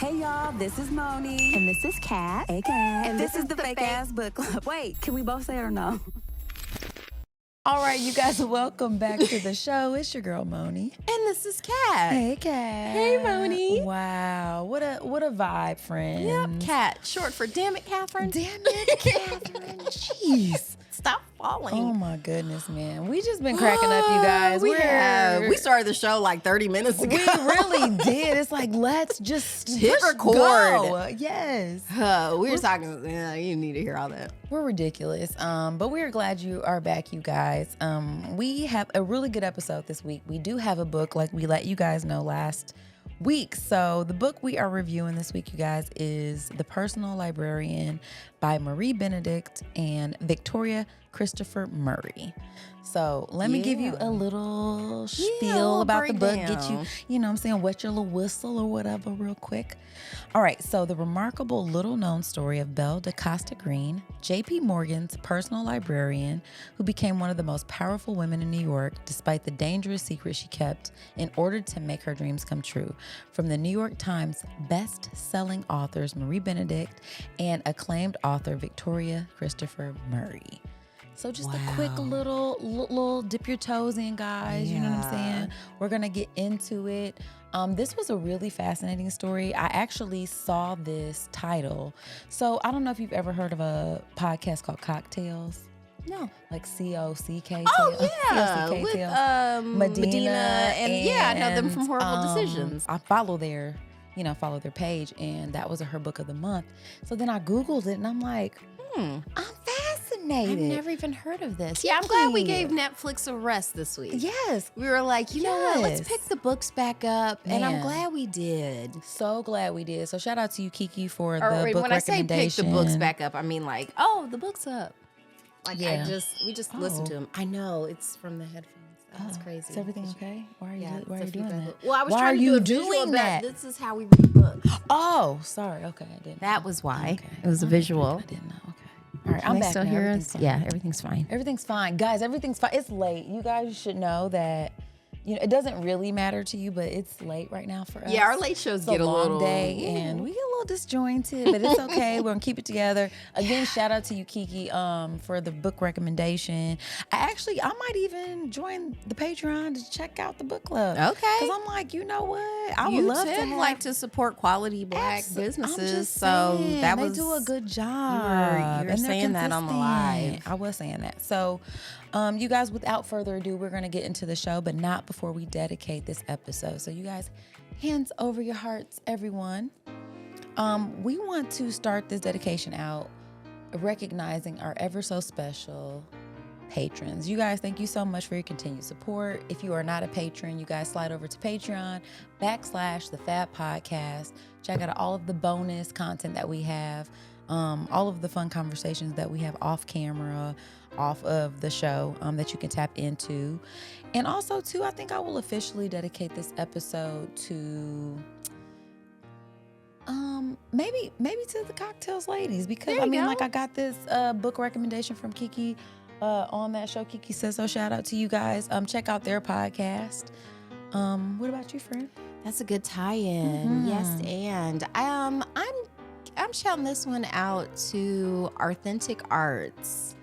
Hey y'all, this is Moni. And this is Kat. AKA. And this is the Fake Ass Book Club. Wait, can we both say it or no? All right, you guys, welcome back to the show. It's your girl, Moni. And this is Kat. Hey, Kat. Hey, Moni. Wow, what a vibe, friend. Yep, Kat. Short for damn it, Catherine. Damn it, Catherine. Jeez. Stop falling. Oh, my goodness, man. We just been cracking up, you guys. We started the show like 30 minutes ago. We really did. It's like, let's just hit record. Go. Yes. We were talking, you need to hear all that. We're ridiculous. But we're glad you are back, you guys. We have a really good episode this week. We do have a book like we let you guys know last week. So the book we are reviewing this week, you guys, is The Personal Librarian by Marie Benedict and Victoria Christopher Murray. So let me give you a little spiel about the book, get you know what I'm saying, wet your little whistle or whatever real quick. All right, so the remarkable little-known story of Belle da Costa Greene, J.P. Morgan's personal librarian, who became one of the most powerful women in New York despite the dangerous secret she kept in order to make her dreams come true. From the New York Times best-selling authors Marie Benedict and acclaimed author Victoria Christopher Murray. So just a quick little dip your toes in, guys. You know what I'm saying? We're going to get into it. This was a really fascinating story. I actually saw this title. So I don't know if you've ever heard of a podcast called Cocktails. No. Like C-O-C-K. Oh, yeah. C-O-C-K With Medina. And I know them from Horrible Decisions. I follow their page, and that was her book of the month. So then I Googled it, and I'm like, I'm fascinated. I've never even heard of this. Yeah, I'm glad we gave Netflix a rest this week. Yes. We were like, you know what? Let's pick the books back up. Man. And I'm glad we did. So glad we did. So shout out to you, Kiki, for the book when I say pick the books back up, I mean like, the book's up. Like we just listened to them. I know, it's from the headphones. That's crazy. Is everything okay? Why are you doing that? Well, I was why trying are to you do a visual doing that? This is how we read books. Oh, sorry. Okay, I didn't. That was why. Okay. It was a visual. I didn't know. Okay. All right, Can I'm they back still now. hear Everything's us? fine. Yeah, everything's fine. Everything's fine. Guys, everything's fine. It's late. You guys should know that, it doesn't really matter to you, but it's late right now for us. Yeah, our late shows get a little day, and we get a little disjointed, but it's okay. We're gonna keep it together. Again, shout out to you, Kiki, for the book recommendation. I might even join the Patreon to check out the book club. Okay. Because I'm like, you know what? I would love to like to support quality Black businesses. I'm just so saying, that they was do a good job. You were And they're saying that on the live. consistent. I was saying that. So, you guys, without further ado, we're going to get into the show, but not before we dedicate this episode. So you guys, hands over your hearts, everyone. We want to start this dedication out recognizing our ever so special patrons. You guys, thank you so much for your continued support. If you are not a patron, you guys slide over to Patreon / the Fab Podcast. Check out all of the bonus content that we have, all of the fun conversations that we have off camera, off of the show, that you can tap into. And also too, I think I will officially dedicate this episode to maybe to the Cocktails ladies, because I got this book recommendation from Kiki on that show, Kiki Says So. Shout out to you guys. Check out their podcast. What about you, friend? That's a good tie-in. Yes, and I'm shouting this one out to Authentic Arts,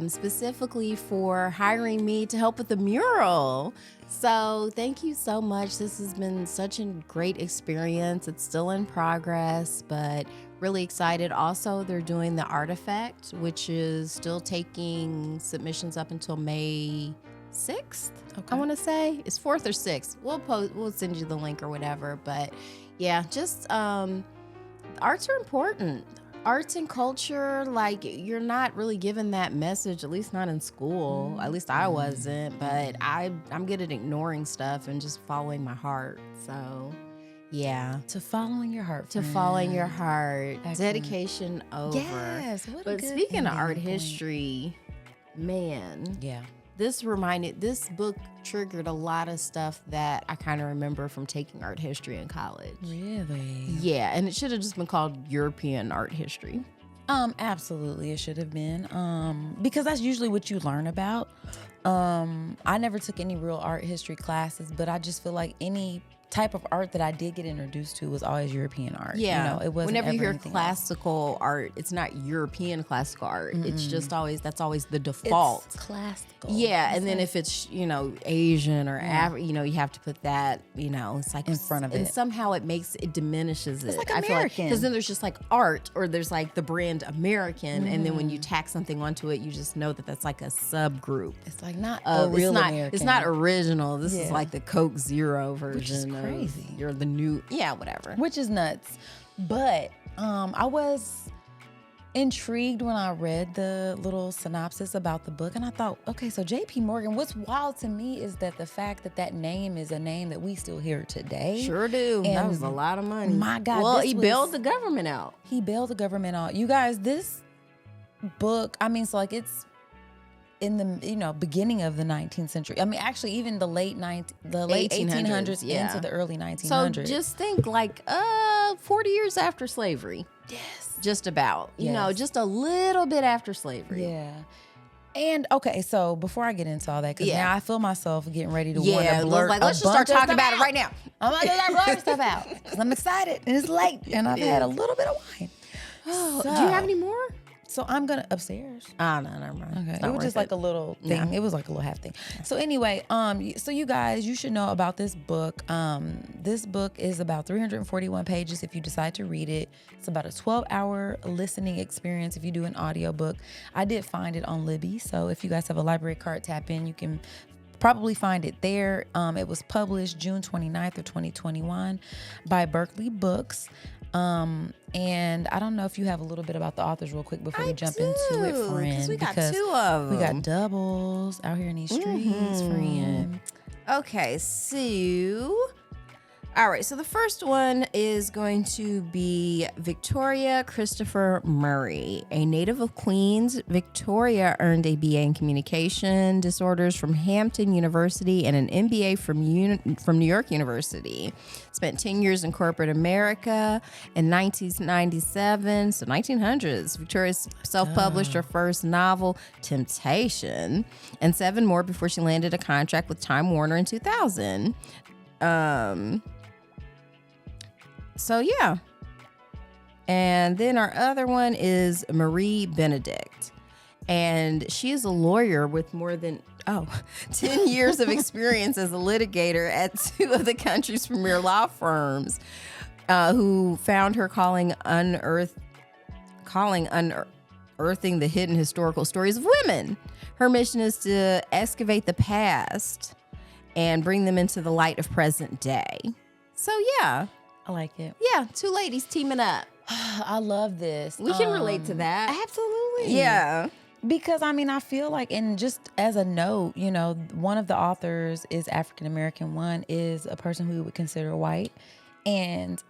specifically for hiring me to help with the mural. So thank you so much. This has been such a great experience. It's still in progress, but really excited. Also, they're doing the artifact, which is still taking submissions up until May 6th. Okay. I want to say it's 4th or 6th. We'll send you the link or whatever. But yeah, just arts are important. Arts and culture, like, you're not really given that message, at least not in school. At least I wasn't, but I'm good at ignoring stuff and just following my heart. So yeah. To following your heart. To following your heart. Excellent. Dedication over. Yes. But speaking of art history, man. Yeah. This book triggered a lot of stuff that I kind of remember from taking art history in college. Really? Yeah, and it should have just been called European art history. Absolutely, it should have been. Because that's usually what you learn about. I never took any real art history classes, but I just feel like any type of art that I did get introduced to was always European art. Yeah. You know, it wasn't whenever you ever hear anything classical art, it's not European classical art. It's just always, that's always the default. It's classical. Yeah, and then if it's, you know, Asian or you know, you have to put that, you know, it's like in front of and it. somehow it diminishes it. It's like I feel American. because then there's just like art, or there's like the brand American, and then when you tack something onto it, you just know that that's like a subgroup. It's like not a real American. It's not original. This is like the Coke Zero version. Which is crazy. You're the new, whatever. Which is nuts. But I was intrigued when I read the little synopsis about the book, and I thought, okay, so J.P. Morgan, what's wild to me is that the fact that name is a name that we still hear today. Sure do. And that was a lot of money. My God. Well, he bailed the government out. He bailed the government out. You guys, this book, I mean, so like it's in the, you know, beginning of the 19th century. I mean, actually, even the late 1800s into the early 1900s. So just think like 40 years after slavery. Yes. Just about. You know, just a little bit after slavery. Yeah. And okay, so before I get into all that, because now I feel myself getting ready to want to blurt. Like, let's just start talking about it right now. I'm gonna start blurting stuff out because I'm excited and it's late and I've had a little bit of wine. Oh, do you have any more? So I'm gonna upstairs. No, never mind. Okay, it was just like a little thing. It was like a little half thing. So anyway, so you guys, you should know about this book. This book is about 341 pages if you decide to read it. It's about a 12-hour listening experience if you do an audiobook. I did find it on Libby, so if you guys have a library card, tap in. You can probably find it there. It was published June 29th of 2021 by Berkeley Books. And I don't know if you have a little bit about the authors real quick before we jump into it, friend. We got two of them. We got doubles out here in these streets, friend. Okay, so all right, so the first one is going to be Victoria Christopher Murray. A native of Queens, Victoria earned a BA in Communication Disorders from Hampton University and an MBA from New York University. Spent 10 years in corporate America. In 1997, so 1900s, Victoria self-published her first novel, Temptation, and 7 more before she landed a contract with Time Warner in 2000. So yeah. And then our other one is Marie Benedict. And she is a lawyer with more than 10 years of experience as a litigator at 2 of the country's premier law firms, who found her unearthing the hidden historical stories of women. Her mission is to excavate the past and bring them into the light of present day. So yeah. I like it. Yeah, 2 ladies teaming up. I love this. We can relate to that. Absolutely. Yeah. Because, I mean, I feel like, and just as a note, you know, one of the authors is African-American, one is a person who we would consider white. And,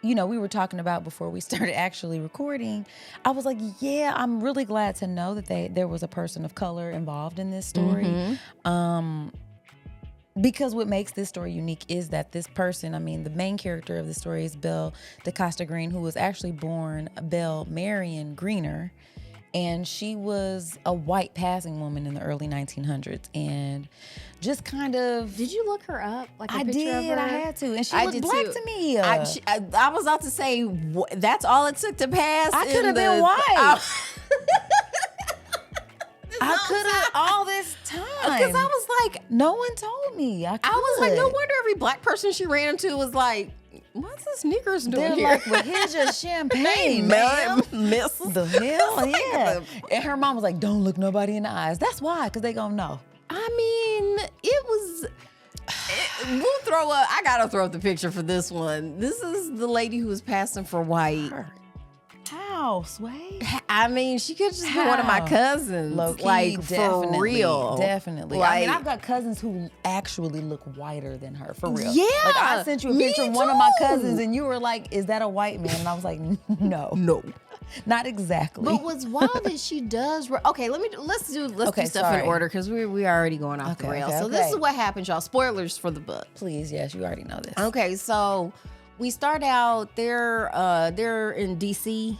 you know, we were talking about before we started actually recording, I was like, yeah, I'm really glad to know that there was a person of color involved in this story. Because what makes this story unique is that this person, I mean, the main character of the story is Belle da Costa Greene, who was actually born Belle Marion Greener. And she was a white passing woman in the early 1900s. And just kind of... Did you look her up? Like I did. I had to. And she looked black to me. I was about to say, that's all it took to pass. I could have been white. I could have all this time. Because I was like... No one told me. I was like, no wonder every black person she ran into was like, what's this Sneakers doing They're here? like, well, here's your champagne, ma'am. Miss. The hell? Yeah. And her mom was like, don't look nobody in the eyes. That's why, because they gonna know. I mean, it was... we'll throw up... I gotta throw up the picture for this one. This is the lady who was passing for white. How, Sway? I mean, she could just be one of my cousins. Low-key, like, definitely, for real. Definitely. Like, I mean, I've got cousins who actually look whiter than her, for real. Yeah. Like, I sent you a picture of one of my cousins, and you were like, is that a white man? And I was like, no. No. Not exactly. But what's wild is she does... Okay, let's do stuff in order, because we already going off the rails. So this is what happens, y'all. Spoilers for the book. Please, yes, you already know this. Okay, so we start out, they're in D.C.,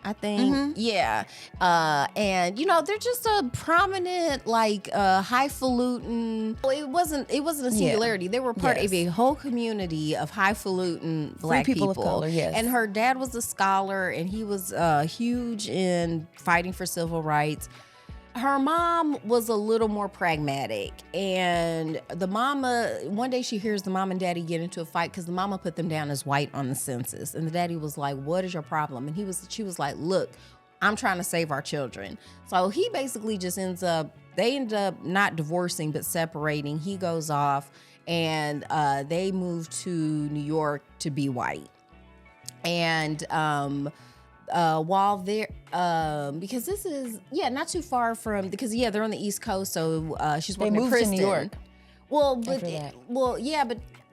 I think. Yeah. And they're just a prominent, like highfalutin. It wasn't a singularity. They were part of a whole community of highfalutin black people of color. Yes. And her dad was a scholar, and he was huge in fighting for civil rights. Her mom was a little more pragmatic, and the mama, one day she hears the mom and daddy get into a fight because the mama put them down as white on the census, and the daddy was like, "What is your problem?" And she was like, "Look, I'm trying to save our children." So he basically just they end up not divorcing but separating. He goes off, and they move to New York to be white, and while they're because this is not too far from, because they're on the East Coast, so she's working in Princeton. To New York. Well, but but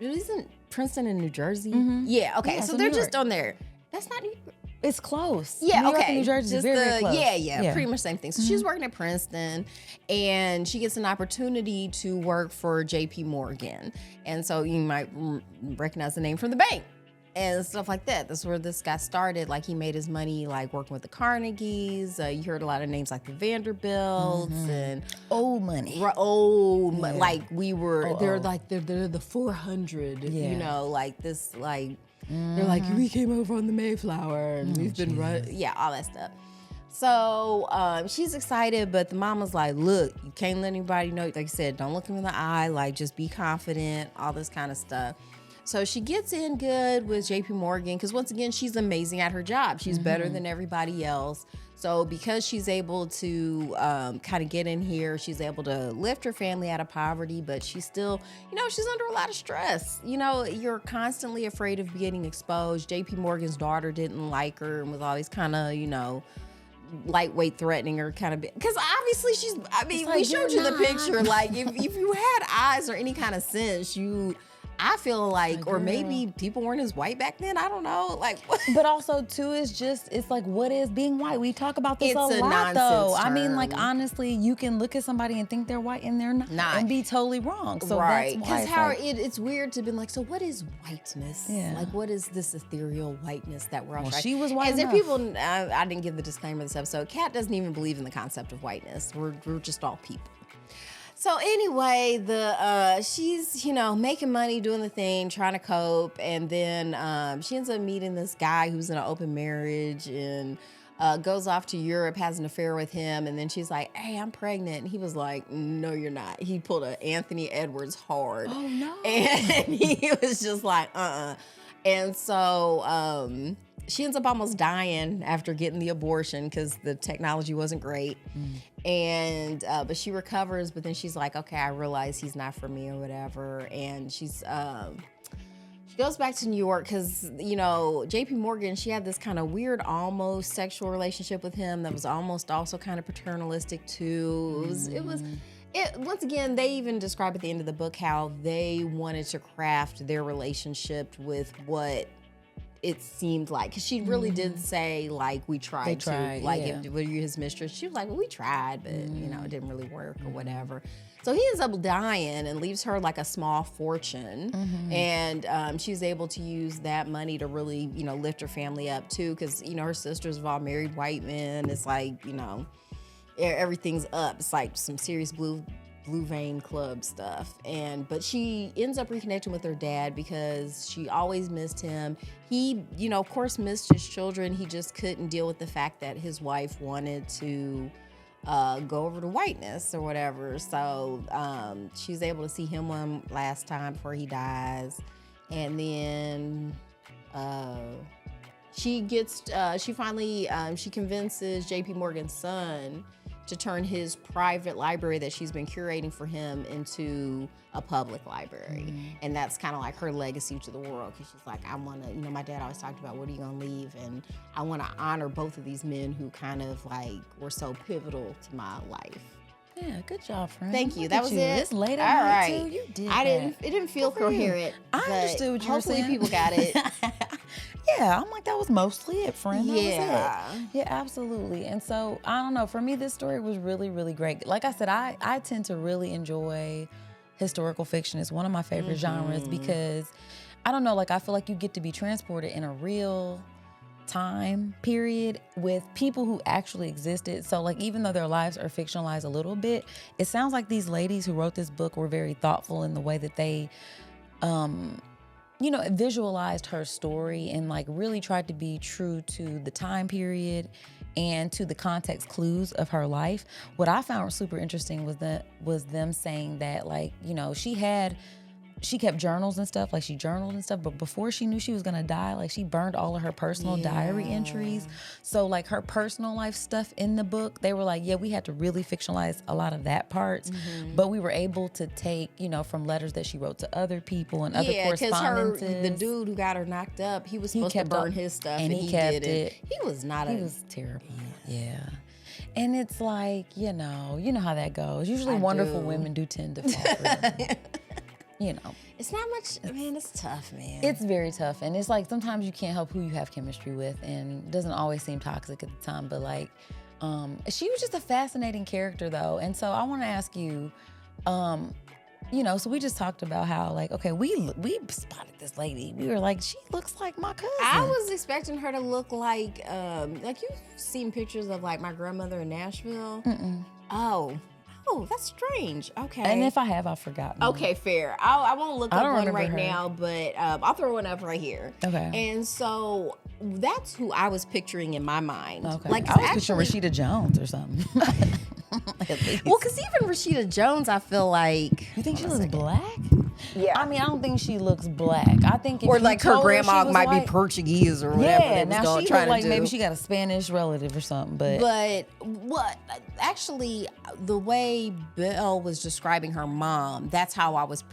isn't Princeton in New Jersey? Yeah, okay. Yeah, so so they're New just York. on there. That's not New York. It's close. Yeah, New York okay. and New Jersey is very close. Yeah, pretty much same thing. So she's working at Princeton, and she gets an opportunity to work for J.P. Morgan. And so you might recognize the name from the bank and stuff like that. That's where this guy started. Like, he made his money like working with the Carnegies. You heard a lot of names like the Vanderbilts and old money. Like they're the 400. Like this, like they're like, we came over on the Mayflower and we've been all that stuff. So she's excited, but the mama's like, look, you can't let anybody know. Like I said, don't look him in the eye. Like, just be confident, all this kind of stuff. So she gets in good with J.P. Morgan because, once again, she's amazing at her job. She's better than everybody else. So because she's able to kind of get in here, she's able to lift her family out of poverty, but she's still, she's under a lot of stress. You're constantly afraid of getting exposed. J.P. Morgan's daughter didn't like her and was always kind of, lightweight threatening her kind of because obviously we showed you the picture. Like, if you had eyes or any kind of sense, I feel like, or maybe people weren't as white back then. I don't know. Like, but also too, it's like, what is being white? We talk about this a lot, though. Term. I mean, like, honestly, you can look at somebody and think they're white and they're not. And be totally wrong. So right. That's why it's weird to be like, so what is whiteness? Yeah. Like, what is this ethereal whiteness that we're all trying? She was white As enough. if people, I didn't give the disclaimer this episode. Kat doesn't even believe in the concept of whiteness. We're just all people. So anyway, she's, making money, doing the thing, trying to cope. And then she ends up meeting this guy who's in an open marriage and goes off to Europe, has an affair with him. And then she's like, hey, I'm pregnant. And he was like, no, you're not. He pulled a Anthony Edwards hard. Oh, no. And he was just like, And so she ends up almost dying after getting the abortion because the technology wasn't great. And but she recovers, but then she's like, okay, I realize he's not for me or whatever. And she goes back to New York because, J.P. Morgan, she had this kind of weird, almost sexual relationship with him that was almost also kind of paternalistic too. Once again, they even describe at the end of the book how they wanted to craft their relationship with what it seemed like, because she really did say, like, we tried to, like, if were you his mistress? She was like, well, we tried, but it didn't really work or whatever. So he ends up dying and leaves her like a small fortune, and she's able to use that money to really, lift her family up too, because her sisters have all married white men. It's like, everything's up. It's like some serious blue vein club stuff. But she ends up reconnecting with her dad because she always missed him. He, of course, missed his children. He just couldn't deal with the fact that his wife wanted to go over to whiteness or whatever. So she was able to see him one last time before he dies. And then she convinces J.P. Morgan's son to turn his private library that she's been curating for him into a public library. And that's kind of like her legacy to the world, because she's like, I want to, my dad always talked about, what are you going to leave? And I want to honor both of these men who kind of like were so pivotal to my life. Yeah, good job, friend. Thank you. Look That at was you. it. It's late All at night, right. too. You did It didn't feel coherent. I understood what you were saying. Hopefully people got it. Yeah, I'm like, that was mostly it, friend. That was Yeah. it. Yeah, absolutely. And so, I don't know, for me, this story was really, really great. Like I said, I tend to really enjoy historical fiction. It's one of my favorite genres because, I don't know, like, I feel like you get to be transported in a real time period with people who actually existed. So like, even though their lives are fictionalized a little bit, it sounds like these ladies who wrote this book were very thoughtful in the way that they visualized her story and like really tried to be true to the time period and to the context clues of her life. What I found super interesting was them saying that, like, she kept journals and stuff, like she journaled and stuff, but before she knew she was gonna die, like she burned all of her personal diary entries. So like her personal life stuff in the book, they were like, yeah, we had to really fictionalize a lot of that parts, but we were able to take, from letters that she wrote to other people and other correspondences. The dude who got her knocked up, he was supposed to burn his stuff and he kept did it. He was terrible. Yeah. And it's like, you know how that goes. Usually wonderful women do tend to fall for them. It's not much, man, it's tough, man. It's very tough. And it's like, sometimes you can't help who you have chemistry with, and it doesn't always seem toxic at the time, but like, she was just a fascinating character though. And so I want to ask you, so we just talked about how, like, okay, we spotted this lady. We were like, she looks like my cousin. I was expecting her to look like you've seen pictures of like my grandmother in Nashville. Oh, that's strange. Okay. And if I have, I've forgotten. Okay, fair. I won't look up one right now, but I'll throw one up right here. Okay. And so that's who I was picturing in my mind. Okay. Like, I was picturing Rashida Jones or something. Well, because even Rashida Jones, I feel like... You think she looks black? Yeah. I mean, I don't think she looks black. I think if or you like her grandma might white, be Portuguese or whatever. Yeah, now she looked like do. Maybe she got a Spanish relative or something. But what actually, the way Belle was describing her mom, that's how I was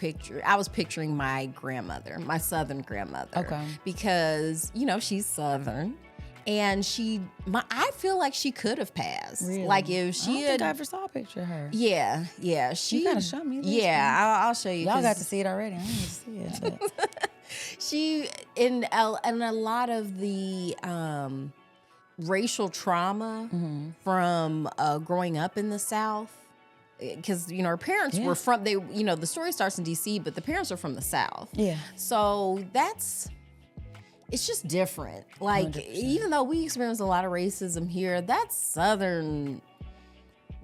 picturing my grandmother, my Southern grandmother. Okay. Because she's Southern. And I feel like she could have passed. Really? Like if she I don't think I ever saw a picture of her. Yeah. You gotta show me this. Yeah, I'll show you. Y'all got to see it already. I didn't see it. But. She in a lot of the racial trauma from growing up in the South. Because her parents were from the story starts in DC, but the parents are from the South. Yeah. So it's just different. Like 100%. Even though we experience a lot of racism here, that's Southern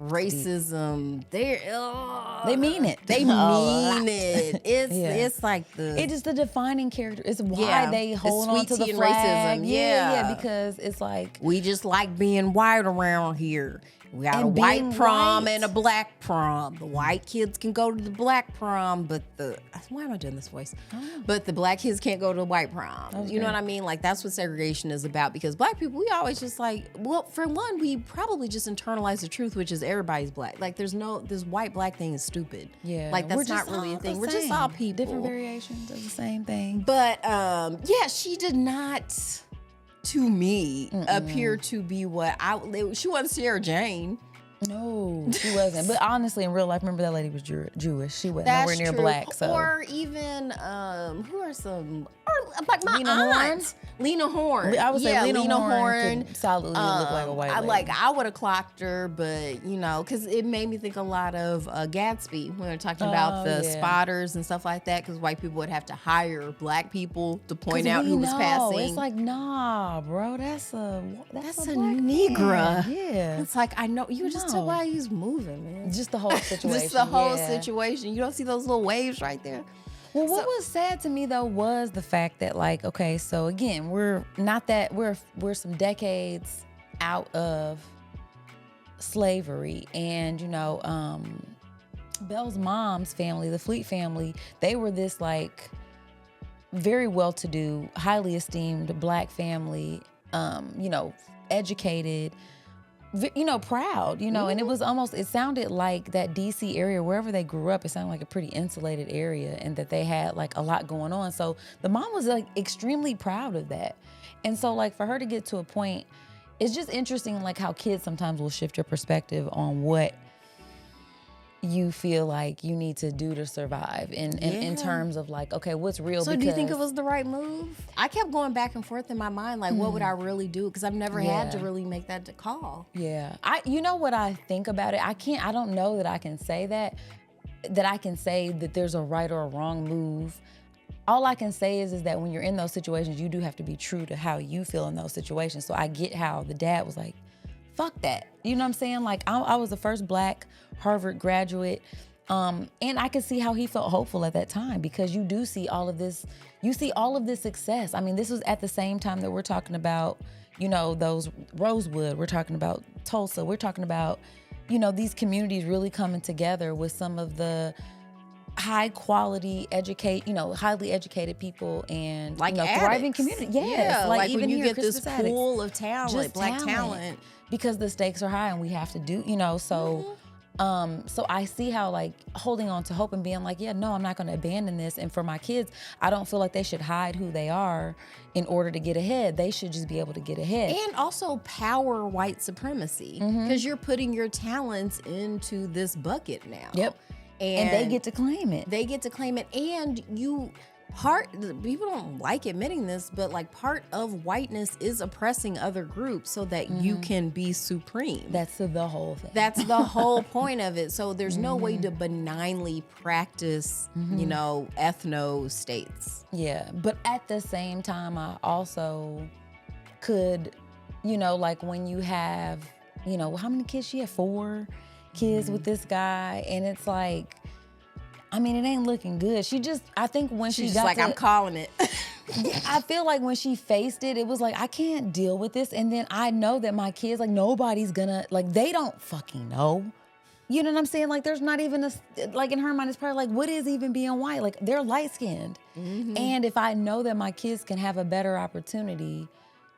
racism. They mean it. They mean it. It's like it is the defining character. It's why they hold on to the flag. Racism. Yeah, because it's like we just like being white around here. We got a white prom and a black prom. The white kids can go to the black prom, but why am I doing this voice? But the black kids can't go to the white prom. You know what I mean? Like, that's what segregation is about, because black people, we always just like, well, for one, we probably just internalize the truth, which is everybody's black. Like, this white black thing is stupid. Yeah. Like, that's not really a thing. We're just all people. Different variations of the same thing. But she did not, to me, appear to be she wasn't Sarah Jane. No, she wasn't. But honestly, in real life, remember that lady was Jewish. She wasn't nowhere near black. So. Or even who are some? Or like my aunt, Lena Horne. I would say Lena Horne could solidly look like a white lady. I would have clocked her, but because it made me think a lot of Gatsby when we were talking about the spotters and stuff like that. Because white people would have to hire black people to point out who was passing. It's like, nah, bro, that's a Negra. Yeah, it's like, I know you just tell why he's moving, man. Just the whole situation. Just the whole situation. You don't see those little waves right there. Well, what was sad to me though was the fact that, like, okay, so again, we're some decades out of slavery, and Belle's mom's family, the Fleet family, they were this like very well-to-do, highly esteemed black family, educated, proud, and it sounded like that DC area, wherever they grew up, it sounded like a pretty insulated area, and that they had like a lot going on. So the mom was like extremely proud of that. And so like for her to get to a point, it's just interesting like how kids sometimes will shift your perspective on what you feel like you need to do to survive in terms of like, okay, what's real? So do you think it was the right move? I kept going back and forth in my mind, like, what would I really do? Because I've never had to really make that call. Yeah. You know what I think about it? I don't know that I can say that I can say that there's a right or a wrong move. all I can say is that when you're in those situations, you do have to be true to how you feel in those situations. So I get how the dad was like, fuck that. You know what I'm saying? Like, I was the first Black Harvard graduate. And I could see how he felt hopeful at that time, because you do see all of this, success. I mean, this was at the same time that we're talking about, those Rosewood, we're talking about Tulsa, we're talking about, these communities really coming together with some of the high quality highly educated people and like thriving community. Yes. Yeah, like even when you here, get this Christmas addicts, pool of talent, just Black talent. because the stakes are high and we have to do, so so I see how like holding on to hope and being like, yeah, no, I'm not going to abandon this. And for my kids, I don't feel like they should hide who they are in order to get ahead. They should just be able to get ahead. And also power white suparity, because you're putting your talents into this bucket now. Yep. And they get to claim it. They get to claim it. And people don't like admitting this, but like part of whiteness is oppressing other groups so that you can be supreme. That's the whole thing. That's the whole point of it. So there's no way to benignly practice, ethno states. Yeah. But at the same time, I also could, like when you have, how many kids she had? 4 kids with this guy. And it's like, I mean, it ain't looking good. I think when She's just like, I'm calling it. I feel like when she faced it, it was like, I can't deal with this. And then I know that my kids, like, nobody's gonna, like, they don't fucking know. You know what I'm saying? Like, there's not even like, in her mind, it's probably like, what is even being white? Like, they're light-skinned. And if I know that my kids can have a better opportunity,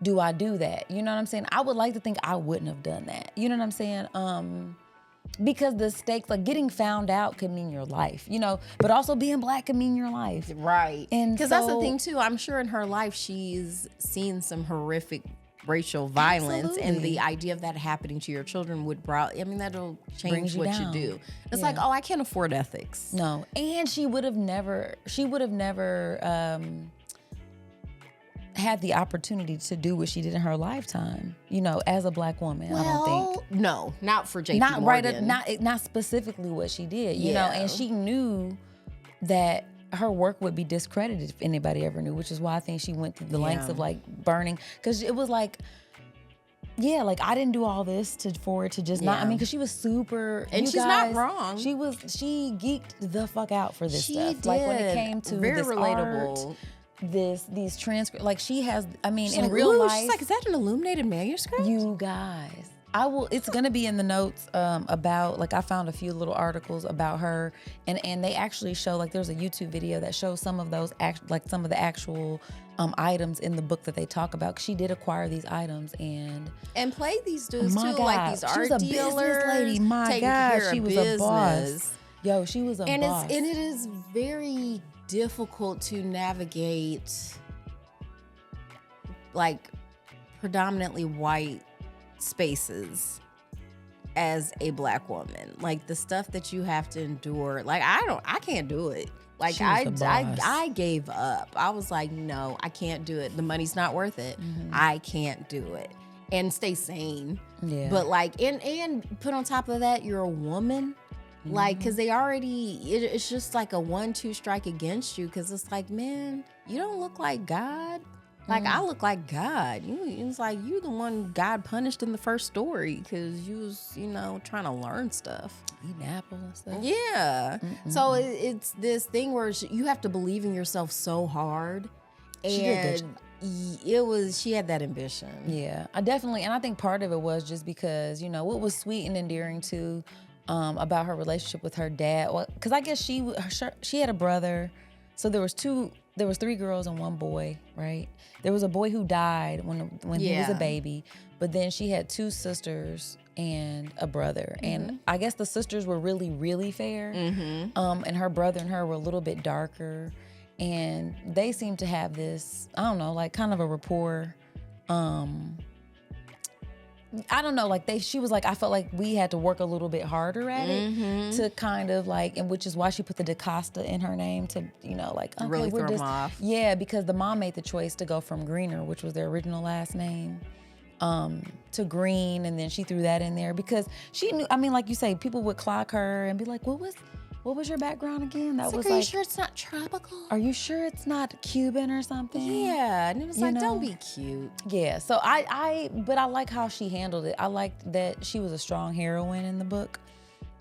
do I do that? You know what I'm saying? I would like to think I wouldn't have done that. You know what I'm saying? Because the stakes, like getting found out could mean your life, but also being Black could mean your life. Right. And because that's the thing too. I'm sure in her life, she's seen some horrific racial violence. Absolutely. And the idea of that happening to your children would that'll change what down. you do. It's like, oh, I can't afford ethics. No. And she would have never had the opportunity to do what she did in her lifetime, as a Black woman. I don't think. No, not for JP Morgan. Not specifically what she did, and she knew that her work would be discredited if anybody ever knew, which is why I think she went through the lengths of like burning, because it was like, yeah, like I didn't do all this for it to just not. I mean, because she was super, and she's not wrong. She geeked the fuck out for this stuff. Did. Like when it came to very this relatable. Art, these transcripts, like she has. I mean, she's in like, real life, she's like, is that an illuminated manuscript? You guys, it's gonna be in the notes about, like, I found a few little articles about her, and they actually show, like, there's a YouTube video that shows some of those some of the actual items in the book that they talk about. 'Cause she did acquire these items and play these dudes my too, God, like these art dealers. She was a business lady. My God, she was a boss. Yo, she was a boss. And it is very difficult to navigate, like, predominantly white spaces as a Black woman. Like the stuff that you have to endure, like I can't do it. Like I gave up. I was like, no, I can't do it. The money's not worth it. I can't do it. And stay sane. Yeah. But like, and put on top of that, you're a woman. Like, because they already, it's just like a 1-2 strike against you. Because it's like, man, you don't look like God. Like, I look like God. It's like, you the one God punished in the first story because you was, trying to learn stuff. Eating apples and stuff. Yeah. So it's this thing where you have to believe in yourself so hard. And she had that ambition. Yeah, I definitely, and I think part of it was just because, what was sweet and endearing too, about her relationship with her dad. Because I guess she had a brother. So there was 3 girls and 1 boy, right? There was a boy who died when he was a baby, but then she had 2 sisters and a brother. And I guess the sisters were really, really fair. And her brother and her were a little bit darker. And they seemed to have this, I don't know, like kind of a rapport. I don't know, like she was like, I felt like we had to work a little bit harder at it to kind of like, and which is why she put the Da Costa in her name to, like, okay, really throw them off. Yeah, because the mom made the choice to go from Greener, which was their original last name, to Greene, and then she threw that in there because she knew, I mean, like you say, people would clock her and be like, What was your background again? That was are you like, sure it's not tropical? are you sure it's not Cuban or something? Yeah, and it was You like, know? don't be cute. Yeah, so but I like how she handled it. I liked that she was a strong heroine in the book.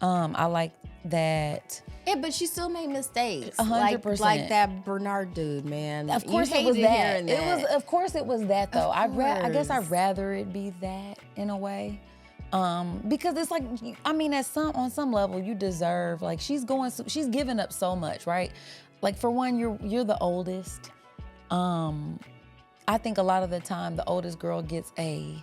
I like that. Yeah, but she still made mistakes. 100%. Like that Bernard dude, man. Of course, it was that. Of course, it was that though. I guess I'd rather it be that in a way, because it's like, I mean, on some level, you deserve. Like she's giving up so much, right? Like for one, you're the oldest. I think a lot of the time, the oldest girl gets a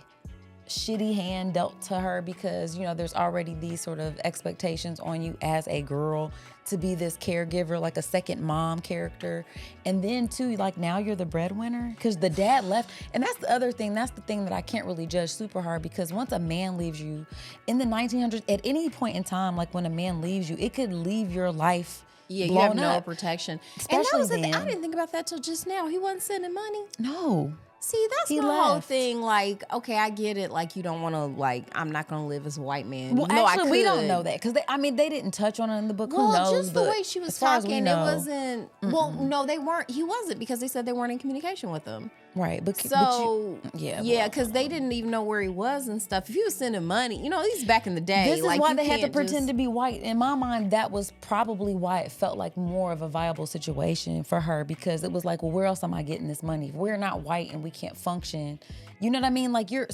shitty hand dealt to her because, there's already these sort of expectations on you as a girl to be this caregiver, like a second mom character. And then too, like now you're the breadwinner because the dad left. And that's the other thing. That's the thing that I can't really judge super hard because once a man leaves you in the 1900s, at any point in time, like when a man leaves you, it could leave your life Yeah, you blown have no up. protection. Especially and that was then. I didn't think about that till just now. He wasn't sending money. No. See, that's He my whole left. thing. Like, okay, I get it. Like, you don't want to, like, I'm not going to live as a white man. Well, Even though actually, we don't could. know that because they didn't touch on it in the book. Well, Who knows? just the But way she was as far as we talking, it know- wasn't. Well, no, they weren't. He wasn't because they said they weren't in communication with him. right. But So, yeah, yeah, because they didn't even know where he was and stuff. If he was sending money, he's back in the day. This is like, why you they had to can't pretend to be white. In my mind, that was probably why it felt like more of a viable situation for her because it was like, well, where else am I getting this money? If we're not white and we can't function, you know what I mean? Like you're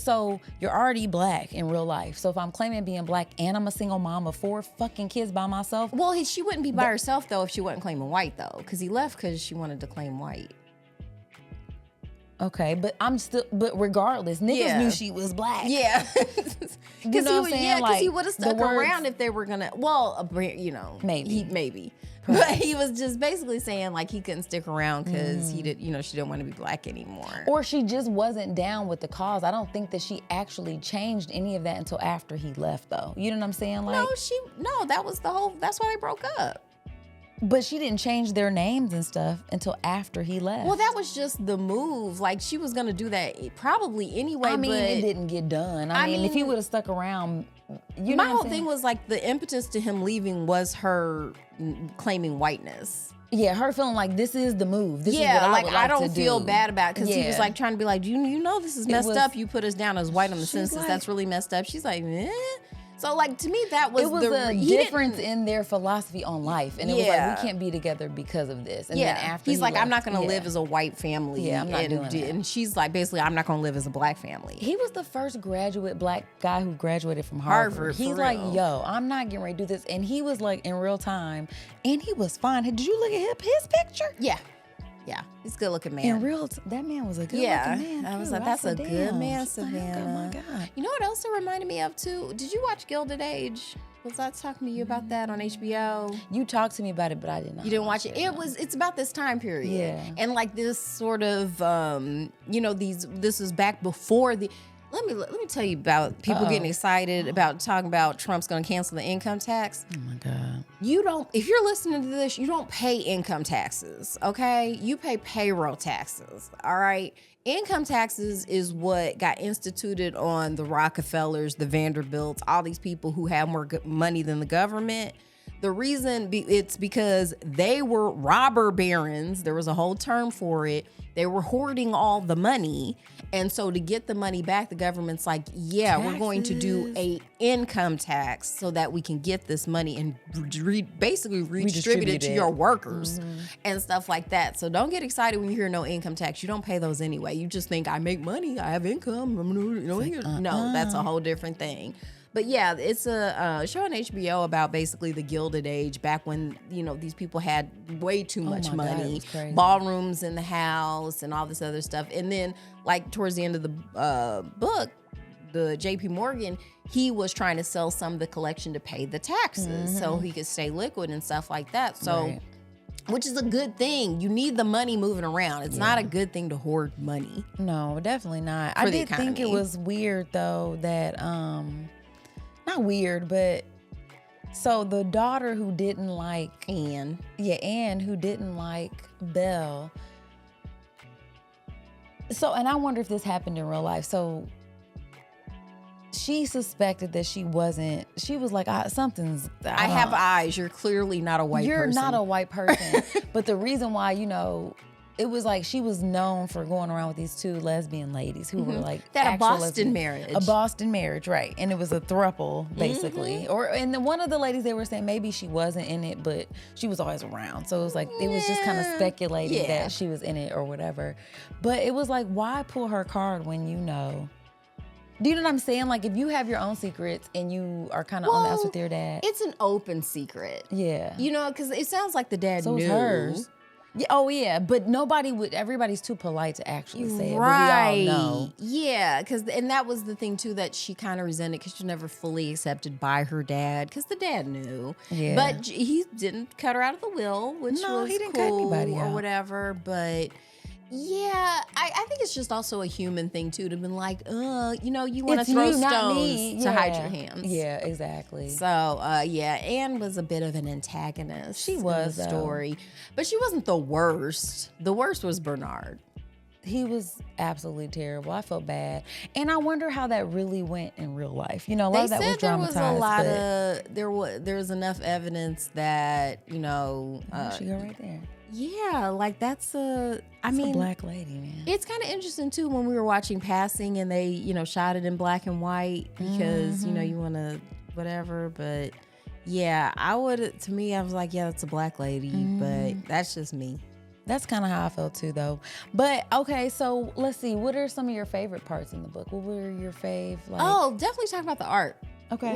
already black in real life. So if I'm claiming being black and I'm a single mom of 4 fucking kids by myself, Well, she wouldn't be by herself though if she wasn't claiming white though, because he left because she wanted to claim white. okay, but regardless, niggas Yeah. knew she was black. Yeah, You know what I'm saying? because he Like, would have the stuck words- around if they were gonna. Well, Maybe. maybe. But he was just basically saying like he couldn't stick around because he did. She didn't want to be black anymore. Or she just wasn't down with the cause. I don't think that she actually changed any of that until after he left, though. You know what I'm saying? Like, No, that was the whole. That's why they broke up. but she didn't change their names and stuff until after he left. Well, that was just the move. Like she was gonna do that probably anyway. I mean, but it didn't get done. I mean, if he mean, would have stuck around, you know my what I'm whole saying? thing was like the impetus to him leaving was her claiming whiteness. Yeah, her feeling like this is the move. This is what Yeah, I like would I like don't to feel do. bad about it because he was Yeah. like trying to be like, you know this is messed was- up. You put us down as white on the She's census. like- That's really messed up. She's like, eh. So like to me that was It was a difference in their philosophy on life, and it was Yeah. like we can't be together because of this. And Yeah, then after he's like, I'm not left, gonna yeah. live as a white family. Yeah, I'm not and, doing that. And she's like, basically, I'm not gonna live as a black family. He was the first graduate black guy who graduated from Harvard. Harvard, for He's like, real. yo, I'm not getting ready to do this. And he was like in real time, and he was fine. Did you look at his picture? Yeah, he's a good looking man. In real, that man was a good Yeah, looking man. I was too. like, that's said, a good damn. man, She's like, Savannah. oh my God. You know what else it reminded me of too? Did you watch Gilded Age? Was I talking to you about that on HBO? You talked to me about it, but I did not. You didn't watch it. It's about this time period. Yeah. And like this sort of this was back before the let me tell you about people getting excited about talking about Trump's gonna cancel the income tax. Oh my God. If you're listening to this, you don't pay income taxes, okay? You pay payroll taxes, all right? Income taxes is what got instituted on the Rockefellers, the Vanderbilts, all these people who have more money than the government. The reason it's because they were robber barons. There was a whole term for it. They were hoarding all the money. And so to get the money back, the government's like, yeah, we're going to do a income tax so that we can get this money and basically redistribute it to your workers and stuff like that. So don't get excited when you hear no income tax. You don't pay those anyway. You just think I make money, I have income. No, that's a whole different thing. But yeah, it's a show on HBO about basically the Gilded Age, back when, these people had way too much my God, it money, was crazy. ballrooms in the house and all this other stuff. And then like towards the end of the book, the JP Morgan, he was trying to sell some of the collection to pay the taxes so he could stay liquid and stuff like that. So, Right. which is a good thing. You need the money moving around. It's not a good thing to hoard money. No, definitely not. For I the did think it economy. was weird though that not weird, but so the daughter who didn't like And Anne who didn't like Belle. So, and I wonder if this happened in real life. So she suspected that she wasn't. She was like, something's. I have eyes. You're clearly not a white person. You're not a white person. But the reason why, it was like she was known for going around with these two lesbian ladies who were like that a Boston lesbian, marriage. A Boston marriage, right? And it was a throuple basically. And one of the ladies, they were saying maybe she wasn't in it, but she was always around. So it was like it was just kind of speculated that she was in it or whatever. But it was like, why pull her card when you know? Do you know what I'm saying? Like, if you have your own secrets and you are kind of on the outs with your dad. It's an open secret. Yeah. Because it sounds like the dad knew. So it's hers. Yeah, oh, but everybody's too polite to actually say it, right. But we all know. Yeah, and that was the thing, too, that she kind of resented because she was never fully accepted by her dad because the dad knew. Yeah. But he didn't cut her out of the will, which was he didn't cool cut anybody or out. whatever, but... Yeah, I think it's just also a human thing, too, to be like, you want to throw stones to hide your hands. Yeah, exactly. So, Anne was a bit of an antagonist. She was, in the story. But she wasn't the worst. The worst was Bernard. He was absolutely terrible. I felt bad. And I wonder how that really went in real life. A lot of that was dramatized. There was enough evidence that, she go right there. Yeah, like that's a black lady, man. It's kind of interesting too when we were watching Passing and they, shot it in black and white because, you want to whatever, but yeah, I was like, yeah, that's a black lady, but that's just me. That's kind of how I felt too, though. But okay, so let's see. What are some of your favorite parts in the book? What were your fave? Definitely talk about the art. Okay.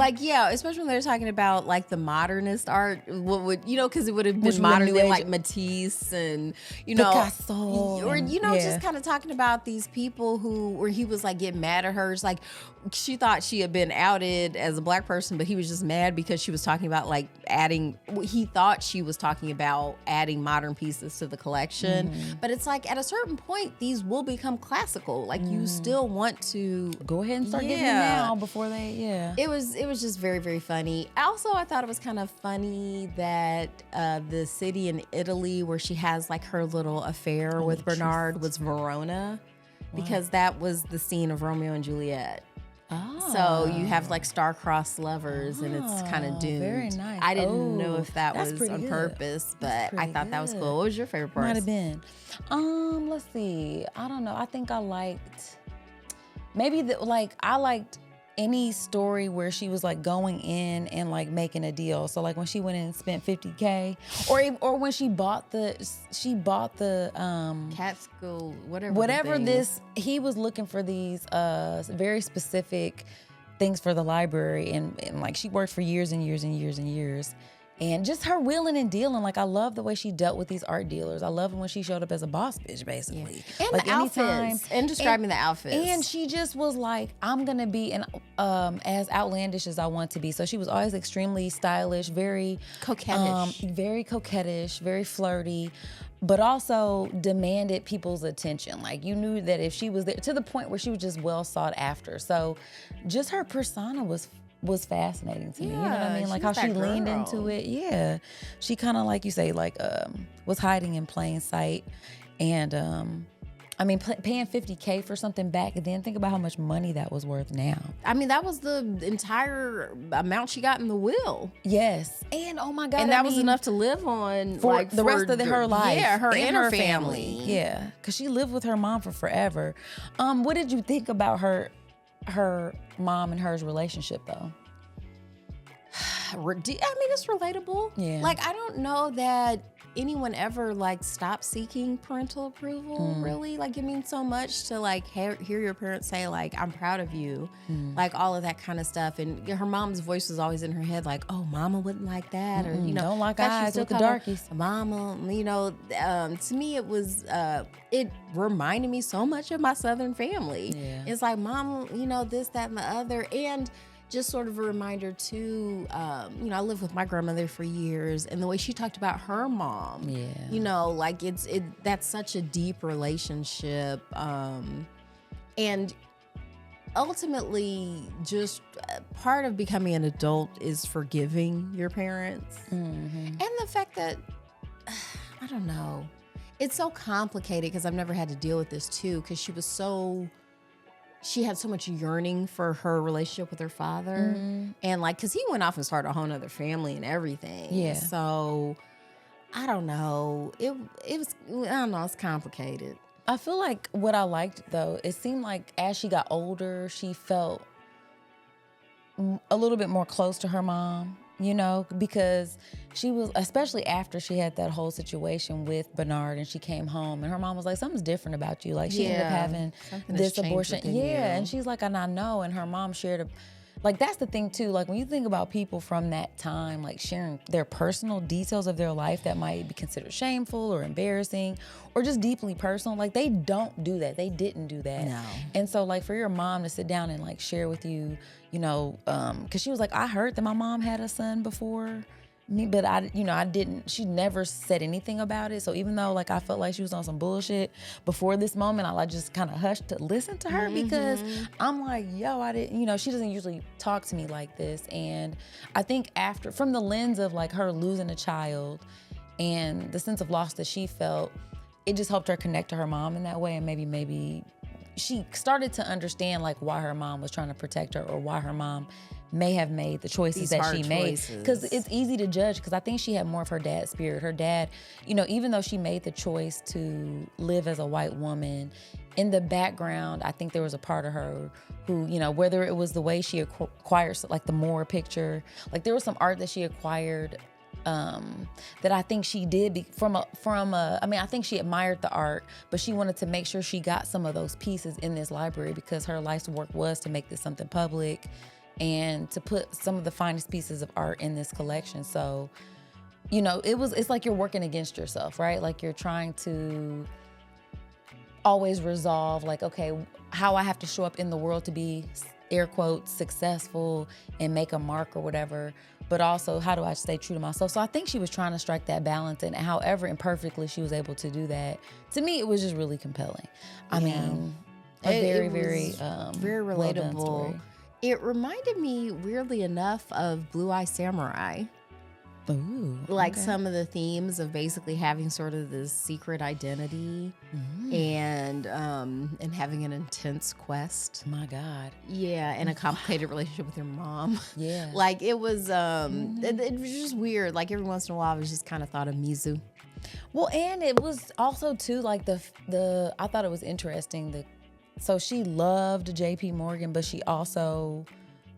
Especially when they're talking about like the modernist art, what would because it would have been Which modern than age? like Matisse and Picasso, or just kind of talking about these people where he was like getting mad at her. It's like she thought she had been outed as a black person, but he was just mad because she was talking about like he thought she was talking about adding modern pieces to the collection. But it's like at a certain point, these will become classical. Like you still want to go ahead and start giving them now before they, It was just very, very funny. Also, I thought it was kind of funny that the city in Italy where she has like her little affair with Bernard was Verona, because that was the scene of Romeo and Juliet. Oh. So you have like star-crossed lovers and it's kind of doomed. Very nice. I didn't know if that was on purpose, but I thought that was cool. What was your favorite part? Might have been. Let's see. I don't know. I think I liked I liked any story where she was like going in and like making a deal. So like when she went in and spent $50K, or when she bought the cat school, whatever this, he was looking for these very specific things for the library, and like she worked for years and years and years and years. And just her wheeling and dealing. Like, I love the way she dealt with these art dealers. I love when she showed up as a boss bitch, basically. Yeah. And like the outfits. And describing the outfits. And she just was like, I'm going to be as outlandish as I want to be. So she was always extremely stylish, very coquettish. Very coquettish, very flirty, but also demanded people's attention. Like, you knew that if she was there, to the point where she was just well sought after. So just her persona was fascinating to me. You know what I mean? Like how she leaned into it. Yeah. She kind of, like you say, like was hiding in plain sight. And paying $50K for something back then, think about how much money that was worth now. I mean, that was the entire amount she got in the will. Yes. And oh my God. And that was enough to live on for the rest of her life. Yeah, her and her family. Yeah. Because she lived with her mom for forever. What did you think about her mom and hers relationship, though? It's relatable. Yeah. Like, I don't know that anyone ever like stopped seeking parental approval, really. Like, it means so much to like hear your parents say like, I'm proud of you, like all of that kind of stuff. And her mom's voice was always in her head like, oh, mama wouldn't like that, or don't like eyes with the darkies. Mama, to me it was it reminded me so much of my Southern family. Yeah. It's like, mama, this, that, and the other. And just sort of a reminder too, I lived with my grandmother for years, and the way she talked about her mom, like that's such a deep relationship, and ultimately just part of becoming an adult is forgiving your parents, and the fact that I don't know, it's so complicated because I've never had to deal with this too, because she had so much yearning for her relationship with her father. And like, cause he went off and started a whole nother family and everything. Yeah. So I don't know. It was, I don't know. It's complicated. I feel like what I liked, though, it seemed like as she got older, she felt a little bit more close to her mom, you know, because she was, especially after she had that whole situation with Bernard and she came home and her mom was like, something's different about you. Like, she ended up having this abortion. Yeah, and she's like, and I know, and her mom shared like, that's the thing, too. Like, when you think about people from that time, like, sharing their personal details of their life that might be considered shameful or embarrassing or just deeply personal, like, they don't do that. They didn't do that. No. And so, like, for your mom to sit down and, like, share with you, you know, because she was like, I heard that my mom had a son before me, but I didn't, she never said anything about it. So even though like I felt like she was on some bullshit before this moment, I like just kind of hushed to listen to her because I'm like, yo, I didn't, you know, she doesn't usually talk to me like this. And I think from the lens of like her losing a child and the sense of loss that she felt, it just helped her connect to her mom in that way. And maybe she started to understand like why her mom was trying to protect her or why her mom may have made the choices that she made. Because it's easy to judge because I think she had more of her dad's spirit. Her dad, you know, even though she made the choice to live as a white woman, in the background, I think there was a part of her who, you know, whether it was the way she acquired, like the Moore picture, like there was some art that she acquired that I think she did I think she admired the art, but she wanted to make sure she got some of those pieces in this library because her life's work was to make this something public and to put some of the finest pieces of art in this collection. So, you know, it's like you're working against yourself, right? Like you're trying to always resolve like, okay, how I have to show up in the world to be, air quotes, successful and make a mark or whatever, but also how do I stay true to myself? So I think she was trying to strike that balance, and however imperfectly she was able to do that, to me, it was just really compelling. I mean, very relatable. Story. It reminded me, weirdly enough, of Blue Eye Samurai. Ooh, like some of the themes of basically having sort of this secret identity and having an intense quest. My God. Yeah, and a complicated relationship with your mom. Yeah. Like it was it was just weird. Like every once in a while I was just kind of thought of Mizu. Well, and it was also too like the I thought it was interesting so she loved JP Morgan, but she also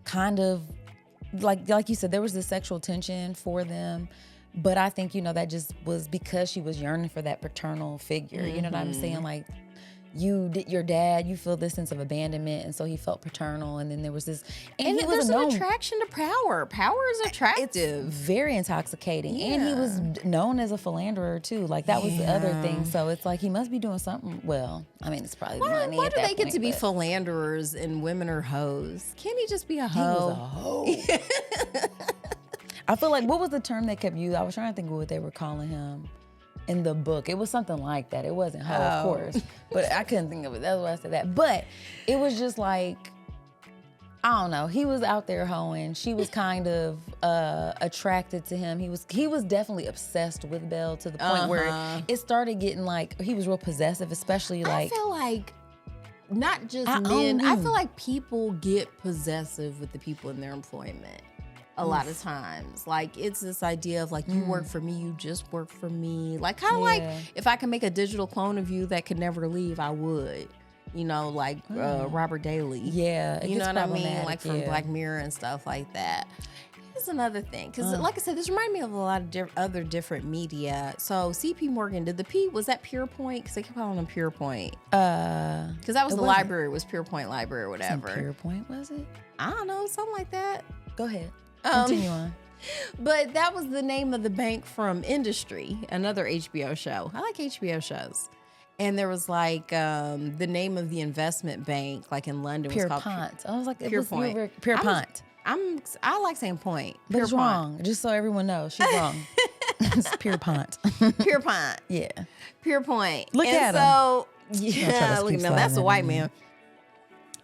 kind of like you said, there was this sexual tension for them, but I think, you know, that just was because she was yearning for that paternal figure. You know what I'm saying? Like your dad, you feel this sense of abandonment, and so he felt paternal, and then there was this, and there's an attraction to power. Power is attractive. It's very intoxicating, and he was known as a philanderer too. Like that was the other thing. So it's like he must be doing something. Well, I mean, it's probably money. Why do they get to be philanderers and women are hoes? Can't he just be a hoe? He was a hoe. I feel like, what was the term they kept using? I was trying to think of what they were calling him in the book. It was something like that. It wasn't hoe, of course, but I couldn't think of it. That's why I said that. But it was just like, I don't know. He was out there hoeing. She was kind of attracted to him. He was definitely obsessed with Belle to the point where it started getting like, he was real possessive, especially like. I feel like not just men. I feel like people get possessive with the people in their employment. A lot of times, like it's this idea of like you work for me, you just work for me. Like kind of like if I can make a digital clone of you that could never leave, I would. You know, like Robert Daly. Yeah, you know what I mean, like from Black Mirror and stuff like that. Here's another thing, because like I said, this reminded me of a lot of other different media. So C.P. Morgan, was that Pure Point? Because they kept calling him Pure Point. Because that was the library, was Pure Point Library or whatever. Pure Point, was it? I don't know, something like that. Go ahead. Continue on. But that was the name of the bank from Industry, another HBO show. I like HBO shows. And there was like the name of the investment bank, like in London, was called Pierpont. I was like, Pure Point. Pierpont. I like saying Point. But it's wrong. Just so everyone knows, she's wrong. It's Pierpont. Pierpont. Yeah. Pure Point. Look at him. So yeah, look at him. That's a white man.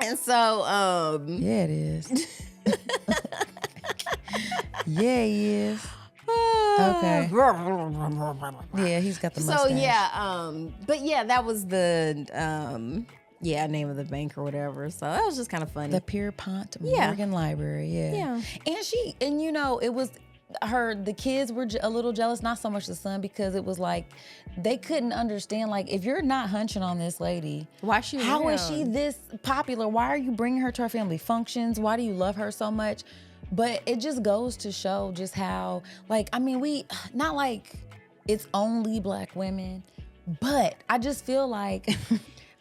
And so yeah, it is. Yeah, he is. Okay. Yeah, he's got the mustache. So yeah, but yeah, that was the name of the bank or whatever. So that was just kind of funny. The Pierpont Morgan Library, Yeah. And you know, it was the kids were a little jealous, not so much the son, because it was like, they couldn't understand, like, if you're not hunching on this lady, how is she this popular? Why are you bringing her to our family functions? Why do you love her so much? But it just goes to show just how, like, I mean, not like it's only Black women, but I just feel like,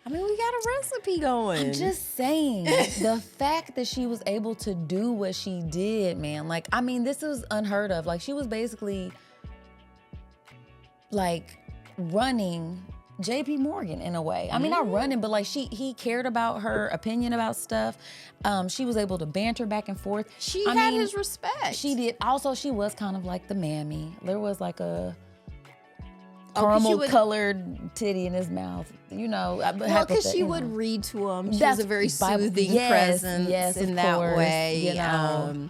I mean, we got a recipe going. I'm just saying, the fact that she was able to do what she did, man, like, I mean, this is unheard of. Like, she was basically, like, running JP Morgan in a way. I mean, not running, but like he cared about her opinion about stuff. She was able to banter back and forth. She had his respect. She did. Also, she was kind of like the mammy. There was like a caramel colored titty in his mouth, you know. Well, because she would read to him. She was a very soothing presence in that way. You know.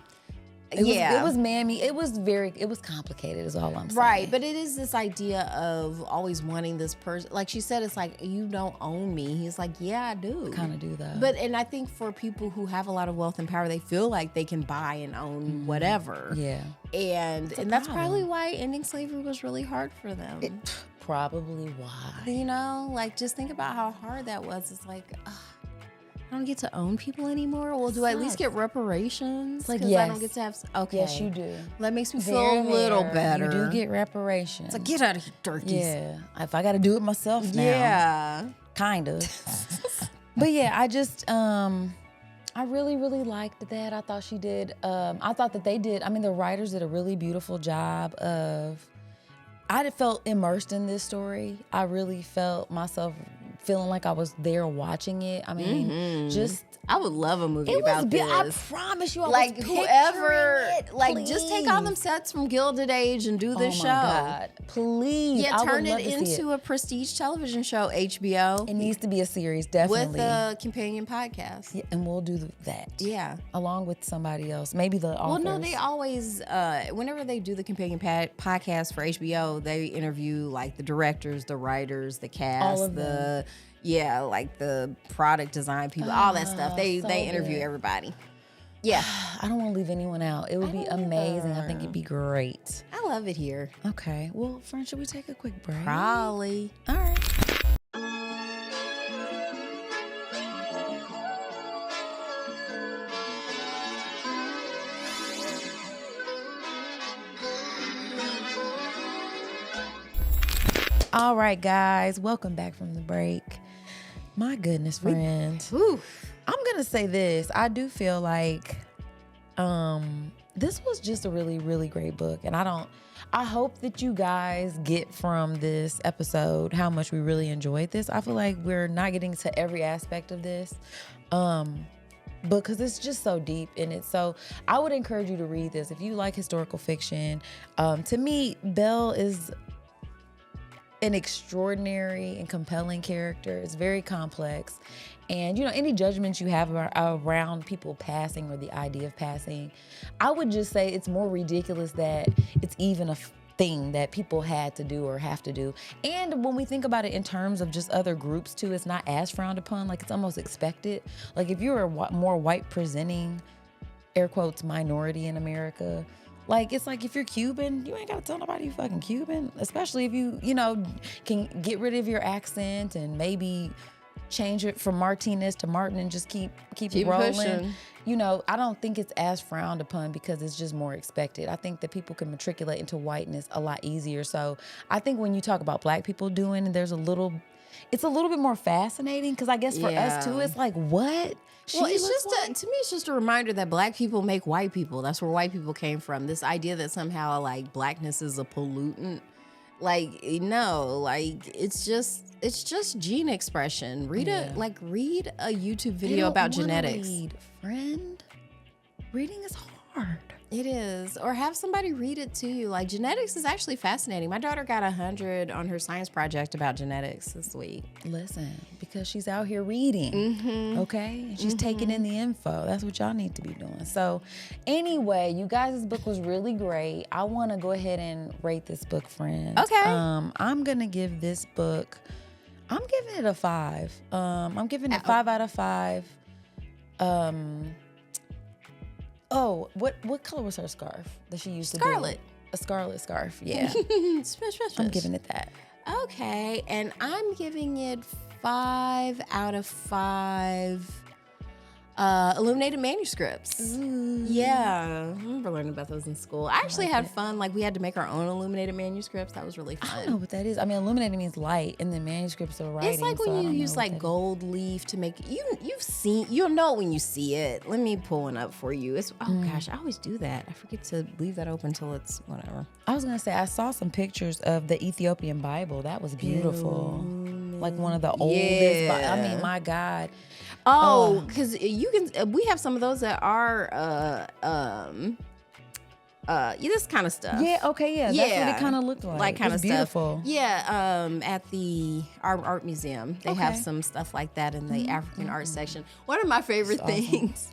It was mammy. It was complicated is all I'm saying. Right, but it is this idea of always wanting this person. Like she said, it's like, you don't own me. He's like, yeah, I do. Kind of do though. But, and I think for people who have a lot of wealth and power, they feel like they can buy and own whatever. Yeah. And that's probably why ending slavery was really hard for them. Probably why. You know, like, just think about how hard that was. It's like, I don't get to own people anymore. Well, do I at least get reparations? Like, yes. I don't get to have. Okay. Yes, you do. That makes me feel a little better. You do get reparations. It's like, get out of here, turkeys. Yeah. If I got to do it myself now. Yeah. Kind of. But yeah, I just, I really, really liked that. I thought she did, I thought that they did, I mean, the writers did a really beautiful job of, I felt immersed in this story. I really felt myself feeling like I was there watching it. I mean, I would love a movie about this. I promise you, I like was whoever, it, like just take all them sets from Gilded Age and do this show. Oh my God, please. Yeah, turn it into a prestige television show, HBO. It needs to be a series, definitely. With a companion podcast. Yeah, and we'll do that. Yeah. Along with somebody else, maybe the authors. Well, no, they always, whenever they do the companion podcast for HBO, they interview like the directors, the writers, the cast, all of them. Like the product design people, all that stuff. They interview everybody. Yeah. I don't want to leave anyone out. It would be amazing. I think it'd be great. I love it here. Okay. Well, friend, should we take a quick break? Probably. All right. All right, guys, welcome back from the break. My goodness, friend. I'm gonna say this. I do feel like this was just a really, really great book. And I hope that you guys get from this episode how much we really enjoyed this. I feel like we're not getting to every aspect of this. Because it's just so deep in it. So I would encourage you to read this. If you like historical fiction, to me, Belle is an extraordinary and compelling character. It's very complex. And, you know, any judgments you have around people passing or the idea of passing, I would just say it's more ridiculous that it's even a thing that people had to do or have to do. And when we think about it in terms of just other groups too, it's not as frowned upon. Like, it's almost expected. Like, if you're a more white presenting, air quotes, minority in America, like, it's like if you're Cuban, you ain't gotta tell nobody you fucking Cuban, especially if you know, can get rid of your accent and maybe change it from Martinez to Martin and just keep it rolling. Pushing. You know, I don't think it's as frowned upon because it's just more expected. I think that people can matriculate into whiteness a lot easier. So I think when you talk about Black people doing, it's a little bit more fascinating because I guess for us too, it's like, what? Well, it's just to me, it's just a reminder that Black people make white people. That's where white people came from. This idea that somehow like Blackness is a pollutant. Like, no, like it's just gene expression. Read a YouTube video about genetics. Friend, reading is hard. It is. Or have somebody read it to you. Like, genetics is actually fascinating. My daughter got 100 on her science project about genetics this week. Listen, because she's out here reading, okay? And she's taking in the info. That's what y'all need to be doing. So anyway, you guys, this book was really great. I want to go ahead and rate this book, friend. Okay. I'm going to give this book, I'm giving it a 5. I'm giving it 5 out of 5. Oh, what color was her scarf that she used Scarlet. to do? A scarlet scarf, yeah. I'm giving it that. Okay, and I'm giving it 5 out of 5 illuminated manuscripts. Ooh. Yeah, I remember learning about those in school. I actually had fun. Like, we had to make our own illuminated manuscripts. That was really fun. I don't know what that is. I mean, illuminated means light, and then manuscripts are writing. It's like so I when don't you know use what like that gold leaf to make you'll know it when you see it. Let me pull one up for you. It's gosh, I always do that. I forget to leave that open till it's whatever. is. I was gonna say I saw some pictures of the Ethiopian Bible. That was beautiful. Like one of the oldest. I mean, my God. Oh, because you can. We have some of those that are this kind of stuff. Yeah. Okay. Yeah. That's what it kind of looked like. Like kind of beautiful. stuff. Yeah. At the art museum, they have Okay. some stuff like that in the African art section. One of my favorite That's awesome. things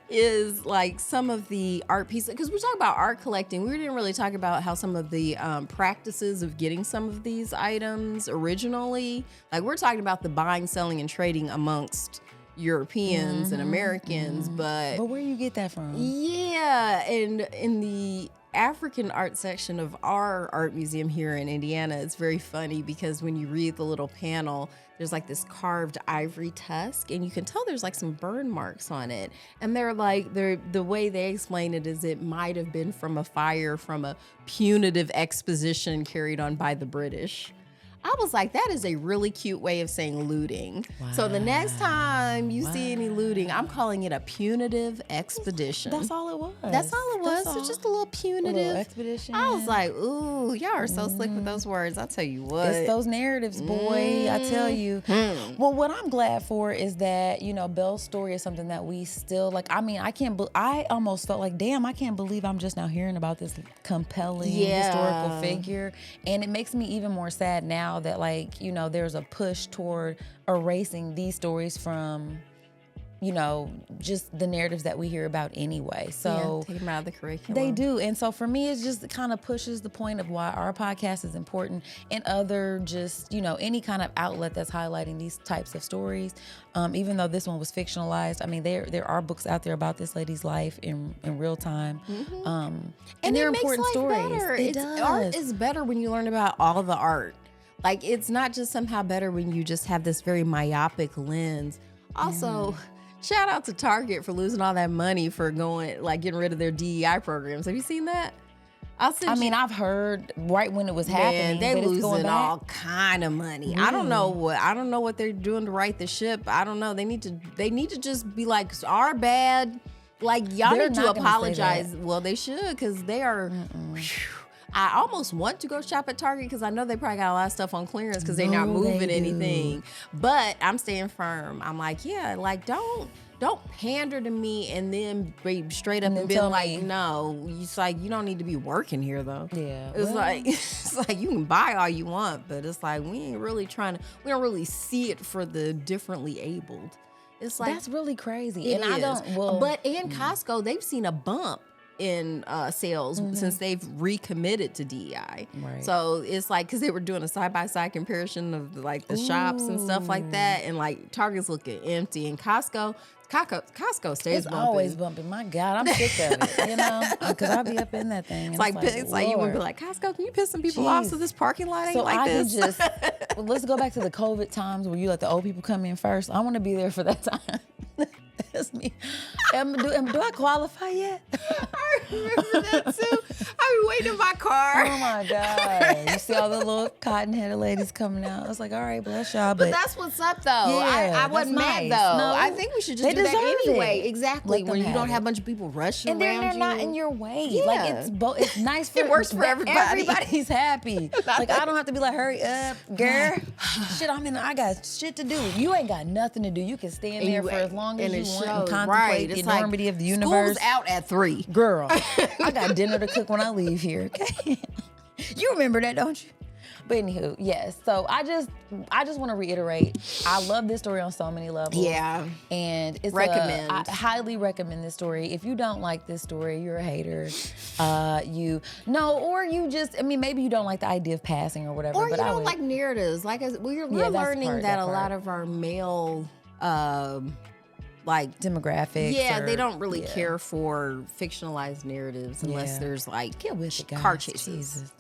is like some of the art pieces, because we're talking about art collecting. We didn't really talk about how some of the practices of getting some of these items originally. Like, we're talking about the buying, selling, and trading amongst Europeans and Americans, but where you get that from? yeah, and in the African art section of our art museum here in Indiana, it's very funny because when you read the little panel, there's like this carved ivory tusk, and you can tell there's like some burn marks on it. And the way they explain it is it might have been from a fire from a punitive expedition carried on by the British. I was like, that is a really cute way of saying looting. Wow. So the next time you see any looting, I'm calling it a punitive expedition. That's all it was. That's all it was. That's It's just a little punitive. A little expedition. I was like, ooh, y'all are so slick with those words. I'll tell you what. It's those narratives, boy. I tell you. Well, what I'm glad for is that, Belle's story is something that we still like. I mean, I almost felt like, damn, I can't believe I'm just now hearing about this compelling historical figure. And it makes me even more sad now that, like, there's a push toward erasing these stories from, just the narratives that we hear about anyway. So take them out of the curriculum. They do. And so for me, it just kind of pushes the point of why our podcast is important, and other just, any kind of outlet that's highlighting these types of stories. Even though this one was fictionalized, I mean, there are books out there about this lady's life in real time. And they're important stories. Better. It does. Art is better when you learn about all of the art. Like, it's not just somehow better when you just have this very myopic lens. Also, shout out to Target for losing all that money for getting rid of their DEI programs. Have you seen that? I've heard right when it was happening. They're but it's going losing back. all kind of money. I don't know what they're doing to right the ship. I don't know. They need to just be like, it's our bad. Like, y'all They're need to not gonna say apologize. that. Well, they should, because they are. I almost want to go shop at Target because I know they probably got a lot of stuff on clearance because they're not moving anything. But I'm staying firm. I'm like, yeah, like don't pander to me and then be straight up and be like, no. It's like, you don't need to be working here though. Yeah. It's like you can buy all you want, but it's like we don't really see it for the differently abled. It's like that's really crazy. It and is. I don't. But in Costco, they've seen a bump in sales since they've recommitted to DEI. Right. So it's like, because they were doing a side-by-side comparison of like the shops and stuff like that, and like Target's looking empty, and Costco stays It's bumping. always bumping. My God, I'm sick of it, because I'll be up in that thing. It's like you would be like, Costco, can you piss some people off so this parking lot ain't like this? Let's go back to the COVID times where you let the old people come in first. I want to be there for that time. That's me. Do I qualify yet? I remember that too. I be waiting in my car. Oh my God. You see all the little cotton-headed ladies coming out. I was like, all right, bless y'all. But that's what's up though. Yeah, I wasn't that's mad nice. though. No, I think we should just they do that deserve anyway. it. Exactly. Let When them you don't have have it. a bunch of people rushing And around they're you. not in your way. Yeah. Like it's nice for It works for everybody. Everybody's happy. Like I don't have to be like, hurry up, girl. Shit, I got shit to do. You ain't got nothing to do. You can stand there for as long as you want and contemplate the enormity of the universe. School's out at 3. Girl, I got dinner to cook when I leave here. Okay, you remember that, don't you? But anywho, yes. So I just want to reiterate, I love this story on so many levels. Yeah. And it's Recommend. I highly recommend this story. If you don't like this story, you're a hater. Or you just, I mean, maybe you don't like the idea of passing or whatever. Or but you I don't would, like narratives. Like we're Yeah, that's learning part, that that a lot part. of our male, like demographics. yeah, or- they don't really yeah. care for fictionalized narratives unless Yeah. there's like Get with it, guys. car chases. Jesus.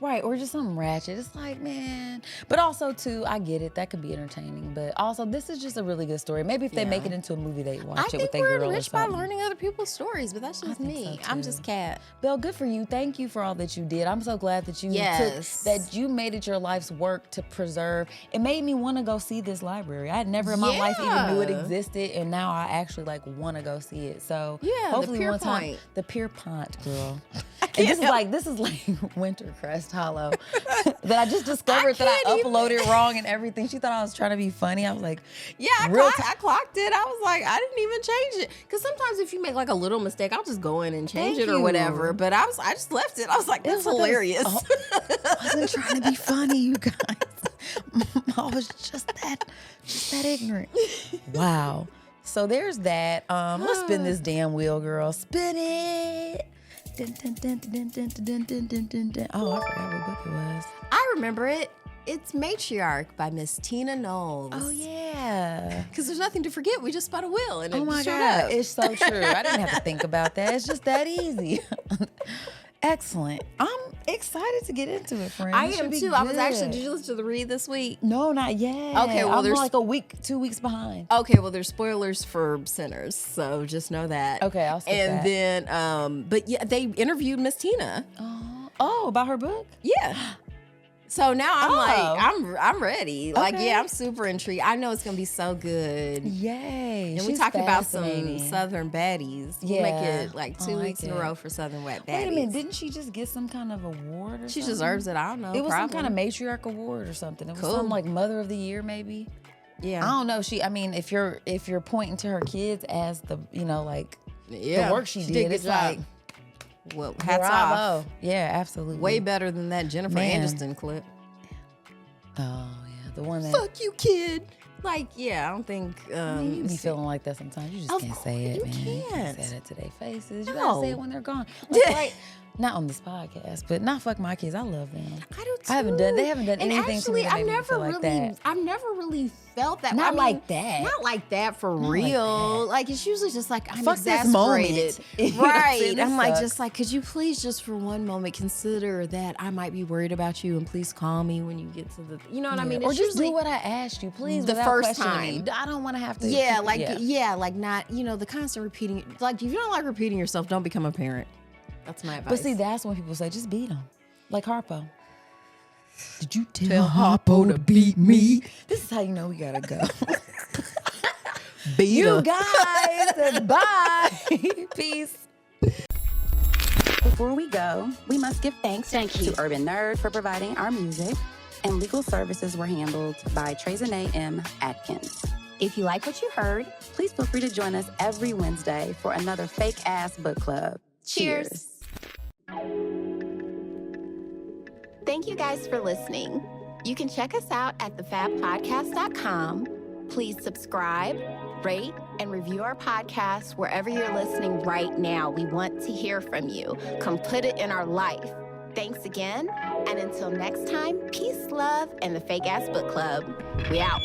Right, or just something ratchet. It's like, man. But also, too, I get it. That could be entertaining. But also, this is just a really good story. Maybe if they make it into a movie, they watch I it think with their we're girl or enriched by something. learning other people's stories, but that's just think me. so, I'm too. just Kat. Belle, good for you. Thank you for all that you did. I'm so glad that you Yes. that you made it your life's work to preserve. It made me want to go see this library. I had never in my life even knew it Yeah. existed, and now I actually like want to go see it. So Yeah, the hopefully one time, Pierpont. the Pierpont, girl. And this is like Wintercrest Hollow that I just discovered that I can't even. uploaded wrong and everything. She thought I was trying to be funny. I was like, Yeah, I Real clocked it. I was like, I didn't even change it. Because sometimes if you make like a little mistake, I'll just go in and change Thank it or you. whatever. But I just left it. I was like, that's was like hilarious. I wasn't trying to be funny, you guys. I was just that ignorant. Wow. So there's that. Let's spin this damn wheel, girl. Spin it. Dun, dun, dun, dun, dun, dun, dun, dun, dun, dun. Oh, I forgot what book it was. I remember it. It's Matriarch by Miss Tina Knowles. Oh yeah. Because there's nothing to forget. We just spun a wheel and it Oh my showed God. up. It's so true. I didn't have to think about that. It's just that easy. Excellent. I'm excited to get into it, friend. I It should am be too. I was actually, good. did you listen to the read this week? No, not yet. Okay, well, I'm there's- like a week, 2 weeks behind. Okay, well, there's spoilers for Sinners, so just know that. Okay, I'll skip And that. then, but yeah, they interviewed Miss Tina. Oh, about her book? Yeah. So now I'm Oh. like, I'm ready. Like, Okay. yeah, I'm super intrigued. I know it's gonna be so good. Yay. And we She's talked about some fascinating. Southern baddies. We'll Yeah, make it like I 2 like weeks in a it. row for Southern baddies. Wait a minute, didn't she just get some kind of award or She something? deserves it. I don't know. It was some kind of probably. matriarch award or something. It was Cool. some like Mother of the Year maybe. Yeah. I don't know. I mean, if you're pointing to her kids as the, like Yeah. the work she did did, a good it's job. like Well, hats bravo. off. Yeah, absolutely. Way better than that Jennifer Man. Aniston clip. Oh yeah, the one that Fuck you, kid. Like, yeah, I don't think. I mean, you be feeling like that sometimes. You just Of can't say it, course, man. you You can't can't. say that to their faces. You No. gotta say it when they're gone. Like, not on this podcast, but not fuck my kids. I love them. I do too. They haven't done And anything to me actually, that I've made me never feel like really, that. I've never really felt that. Not I mean, like that. Not like that for Not like real. that. Like it's usually just like I'm Fuck this moment. exasperated. You know what I'm Right. saying? This I'm like, sucks. just like, could you please just for one moment consider that I might be worried about you and please call me when you get to the, you know what I mean? Or It's just usually do what I asked you, please. the without first questioning me. time. I don't want to have to. yeah, keep- like like not, the constant repeating. Like if you don't like repeating yourself, don't become a parent. That's my advice. But see, that's when people say, just beat them, like Harpo. Did you Tell Harpo to beat me. This is how you know we gotta go. Beat You her. guys, bye. Peace. Before we go, we must give thanks to Urban Nerd for providing our music, and legal services were handled by Trezanae M. Atkins. If you like what you heard, please feel free to join us every Wednesday for another fake-ass book club. Cheers. Thank you guys for listening. You can check us out at thefabpodcast.com. Please subscribe, rate, and review our podcast wherever you're listening right now. We want to hear from you. Come put it in our life. Thanks again, and until next time, peace, love, and the Fake Ass Book Club. We out.